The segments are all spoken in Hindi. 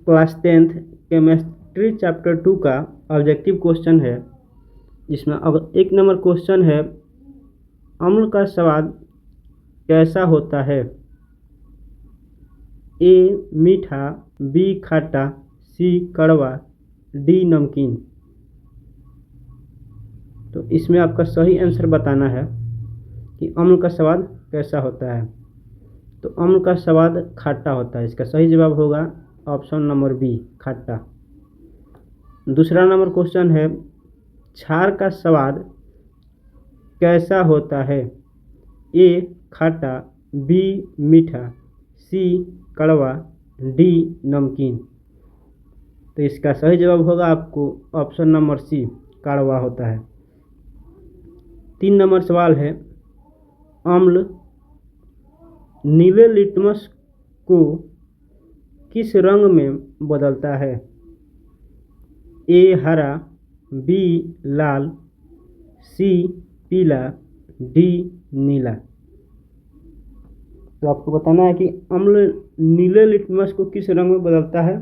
क्लास 10th केमिस्ट्री चैप्टर 2 का ऑब्जेक्टिव क्वेश्चन है, जिसमें अब 1 नंबर क्वेश्चन है, अम्ल का स्वाद कैसा होता है? ए मीठा, बी खट्टा, सी कड़वा, डी नमकीन। तो इसमें आपका सही आंसर बताना है कि अम्ल का स्वाद कैसा होता है। तो अम्ल का स्वाद खट्टा होता है। इसका सही जवाब होगा ऑप्शन नंबर बी, खट्टा। दूसरा नंबर क्वेश्चन है, क्षार का स्वाद कैसा होता है? ए खट्टा, बी मीठा, सी कड़वा, डी नमकीन। तो इसका सही जवाब होगा आपको ऑप्शन नंबर सी, कड़वा होता है। 3 नंबर सवाल है, अम्ल नीले लिटमस को किस रंग में बदलता है? ए हरा, बी लाल, सी पीला, डी नीला। तो आपको बताना है कि अम्ल नीले लिटमस को किस रंग में बदलता है।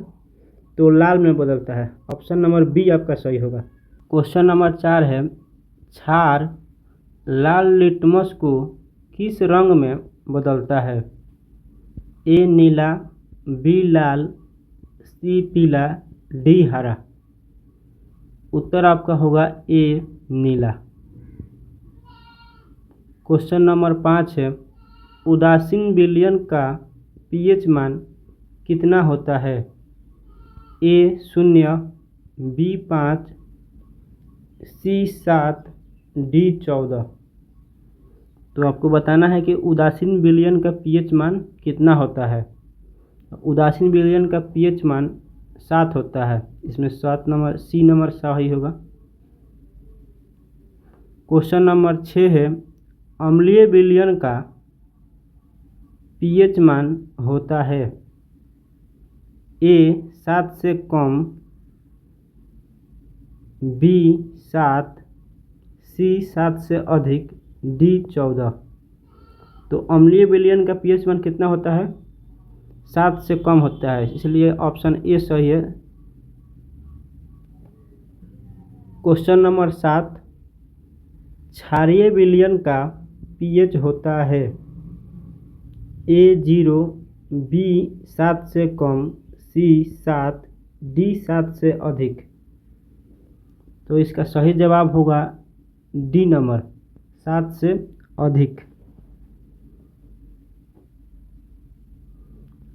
तो लाल में बदलता है। ऑप्शन नंबर बी आपका सही होगा। क्वेश्चन नंबर 4 है, क्षार लाल लिटमस को किस रंग में बदलता है? ए नीला, बी लाल, सी पीला, डी हरा। उत्तर आपका होगा ए नीला। क्वेश्चन नंबर 5 है, उदासीन विलयन का पीएच मान कितना होता है? ए 0, बी 5, सी 7, डी 14। तो आपको बताना है कि उदासीन विलयन का पीएच मान कितना होता है। उदासीन विलयन का पीएच मान 7 होता है। इसमें 7 नंबर सी नंबर सही होगा। क्वेश्चन नंबर 6 है, अम्लीय विलयन का पीएच मान होता है? ए 7 से कम, बी 7, सी 7 से अधिक, डी 14। तो अम्लीय विलयन का पीएच मान कितना होता है? 7 से कम होता है, इसलिए ऑप्शन ए सही है। क्वेश्चन नंबर 7, क्षारीय विलयन का पीएच होता है? ए 0, बी 7 से कम, सी 7, डी 7 से अधिक। तो इसका सही जवाब होगा डी नंबर, 7 से अधिक।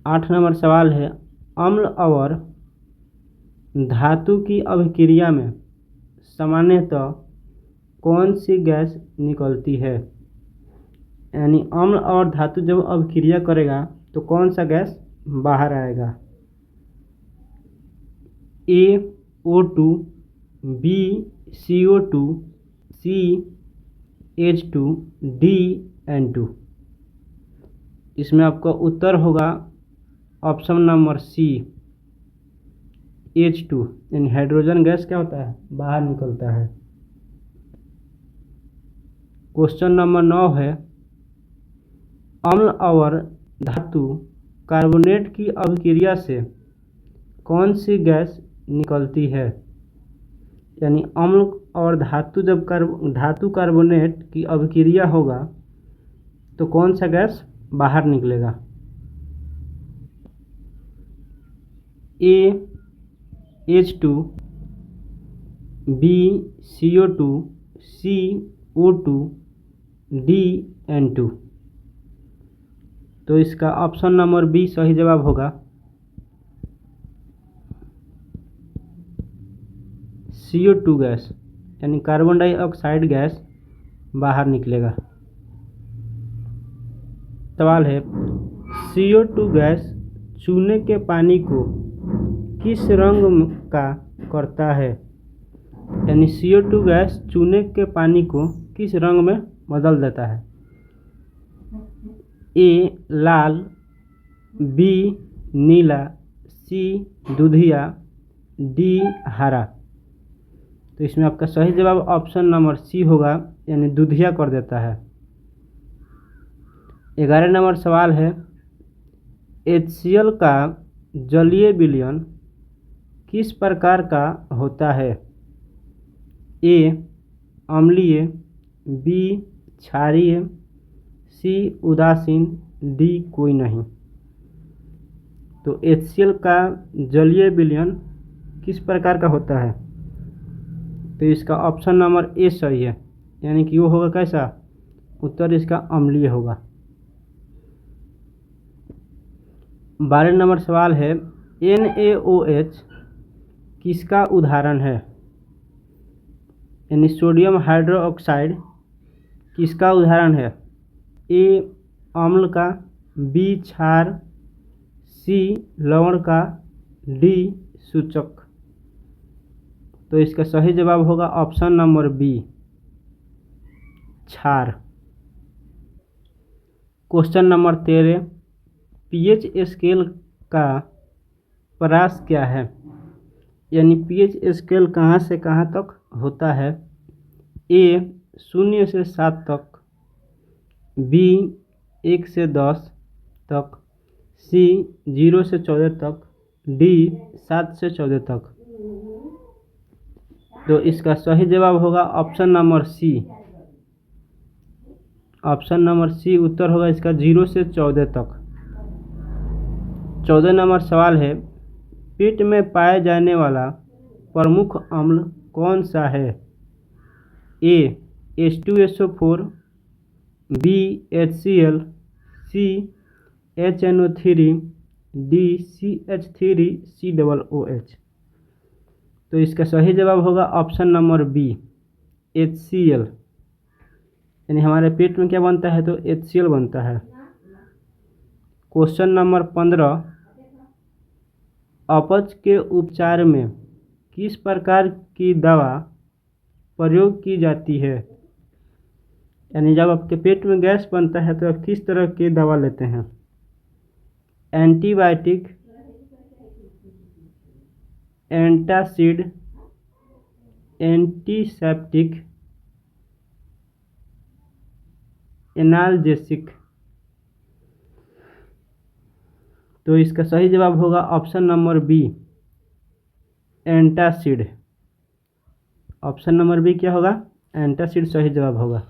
8 नंबर सवाल है, अम्ल और धातु की अभिक्रिया में सामान्यतः कौन सी गैस निकलती है? यानी अम्ल और धातु जब अभिक्रिया करेगा तो कौन सा गैस बाहर आएगा? ए O2, बी CO2, सी H2, डी N2। इसमें आपका उत्तर होगा ऑप्शन नंबर सी, H2। यानी हाइड्रोजन गैस क्या होता है? बाहर निकलता है। क्वेश्चन नंबर 9 है, अम्ल और धातु कार्बोनेट की अभिक्रिया से कौन सी गैस निकलती है? यानी अम्ल और धातु जब धातु कार्बोनेट की अभिक्रिया होगा तो कौन सा गैस बाहर निकलेगा? ए H2, बी CO2, सी O2, डी N2। तो इसका ऑप्शन नंबर बी सही जवाब होगा, CO2 गैस, यानी कार्बन डाइऑक्साइड गैस बाहर निकलेगा। सवाल है, CO2 गैस चूने के पानी को किस रंग का करता है? यानी CO2 गैस चूने के पानी को किस रंग में बदल देता है? ए लाल, बी नीला, सी दूधिया, डी हरा। तो इसमें आपका सही जवाब ऑप्शन नंबर सी होगा, यानी दूधिया कर देता है। 11 नंबर सवाल है, HCl का जलीय विलयन किस प्रकार का होता है? ए अम्लीय, बी क्षारीय, सी उदासीन, डी कोई नहीं। तो HCl का जलीय विलयन किस प्रकार का होता है? तो इसका ऑप्शन नंबर ए सही है, यानी कि वो होगा कैसा? उत्तर इसका अम्लीय होगा। 12 नंबर सवाल है, NaOH किसका उदाहरण है? यानी सोडियम हाइड्रोक्साइड किसका उदाहरण है? ए अम्ल का, बी क्षार, सी लवण का, डी सूचक। तो इसका सही जवाब होगा ऑप्शन नंबर बी क्षार। क्वेश्चन नंबर 13, पीएच स्केल का परास क्या है? यानी पीएच स्केल कहाँ से कहाँ तक होता है? ए 0 से 7 तक, बी 1 से 10 तक, सी 0 से 14 तक, डी 7 से 14 तक। तो इसका सही जवाब होगा option number C. Option number C उत्तर होगा इसका 0 से 14 तक। 14 नंबर सवाल है, पेट में पाए जाने वाला प्रमुख अम्ल कौन सा है? ए H2SO4, बी HCl, सी HNO3, डी CH3COOH। तो इसका सही जवाब होगा ऑप्शन नंबर बी HCl। यानी हमारे पेट में क्या बनता है? तो HCl बनता है। क्वेश्चन नंबर 15, अपच के उपचार में किस प्रकार की दवा प्रयोग की जाती है? यानी जब आपके पेट में गैस बनता है तो आप किस तरह की दवा लेते हैं? Antibiotic, antacid, antiseptic, analgesic. तो इसका सही जवाब होगा option number B antacid. Option number B क्या होगा? एंटासिड सही जवाब होगा।